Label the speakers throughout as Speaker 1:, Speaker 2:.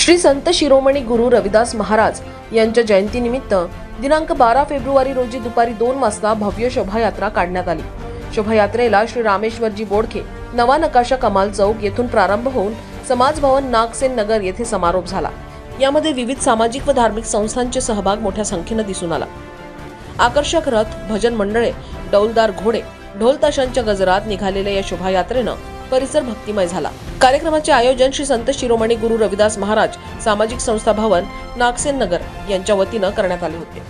Speaker 1: श्री संत शिरोमणी गुरु रविदास महाराज यांच्या जयंतीनिमित्त दिनांक 12 फेब्रुवारी रोजी दुपारी 2 वाजता भव्य शोभायात्रा काढण्यात आली। शोभायात्रेला श्री रामेश्वरजी बोडखे नवा नकाशा कमाल चौक येथून प्रारंभ होऊन समाज भवन नागसेन नगर येथे समारोप झाला। यामध्ये विविध सामाजिक व धार्मिक संस्थांचे सहभाग मोठ्या संख्येने दिसून आला। आकर्षक रथ, भजन मंडळे, डौलदार घोडे, ढोल ताशांच्या गजरात निघालेल्या या शोभायात्रेनं परिसर भक्तिमय झाला। कार्यक्रमाचे आयोजन श्री संत शिरोमणी गुरु रविदास महाराज सामाजिक संस्था भवन नागसेन नगर यांच्या वतीनं करण्यात आले होते।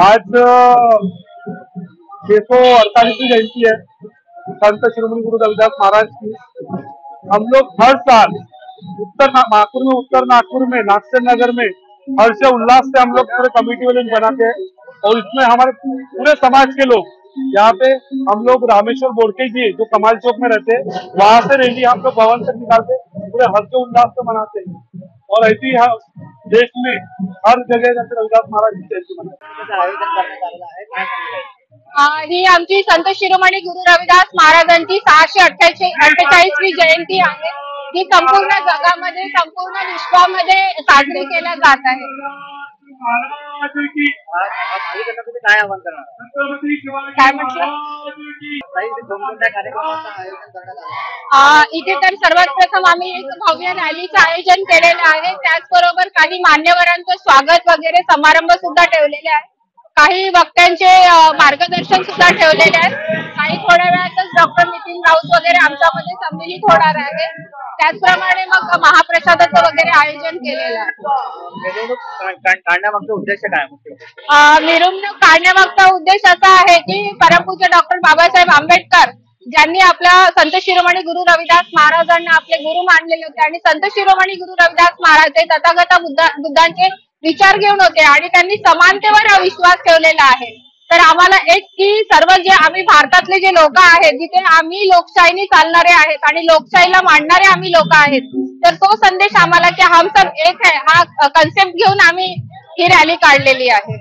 Speaker 2: आज 648वीं जयंती है संत शिरोमणि गुरु रविदास महाराज की। हम लोग हर साल उत्तर नागपुर में नागसेन नगर में हर्ष उल्लास से हम लोग पूरे कमेटी वाले बनाते हैं और इसमें हमारे पूरे समाज के लोग यहाँ पे हम लोग रामेश्वर बोडखे जी जो कमाल चौक में रहते हैं वहां से रैली हम लोग भवन तक निकालते पूरे हर्ष उल्लास से मनाते हैं। और ऐसी देश में हर जगह रविदास महाराज की जयंती मनाते
Speaker 3: ही आमची संत शिरोमणी गुरु रविदास महाराजांची 648वी जयंती आहे। ही संपूर्ण जगामध्ये संपूर्ण विश्वामध्ये साजरी केल्या जात आहे।
Speaker 2: काय आवाहन
Speaker 3: काय म्हटलं इथे तर सर्वात प्रथम आम्ही एक भव्य रॅलीचं आयोजन केलेलं आहे। त्याचबरोबर काही मान्यवरांचं स्वागत वगैरे समारंभ सुद्धा ठेवलेले आहे। काही वक्त्यांचे मार्गदर्शन सुद्धा ठेवलेले आहेत। काही थोड्या वेळातच डॉक्टर नितीन राऊत वगैरे आमच्यामध्ये सम्मिलित होणार आहे। त्याचप्रमाणे मग महाप्रसादाचं वगैरे आयोजन केलेलं आहे।
Speaker 2: काढण्यामागचा उद्देश काय?
Speaker 3: मिरवणूक काढण्यामागचा उद्देश असा आहे की परमपूज्य डॉक्टर बाबासाहेब आंबेडकर ज्यांनी आपल्या संत शिरोमणी गुरु रविदास महाराजांना आपले गुरु मानलेले होते आणि संत शिरोमणी गुरु रविदास महाराज हे तथागत बुद्धांचे विचार घेऊन होते आणि त्यांनी समानतेवर विश्वास ठेवलेला आहे। तर आम्हाला एक की सर्व जे आम्ही भारतातले जे लोक आहेत जिथे आम्ही लोकशाहीने चालणारे आहेत आणि लोकशाहीला मानणारे आम्ही लोक आहेत, तर तो संदेश आम्हाला की हम सब एक है हा कन्सेप्ट घेऊन आम्ही ही रॅली काढलेली आहे।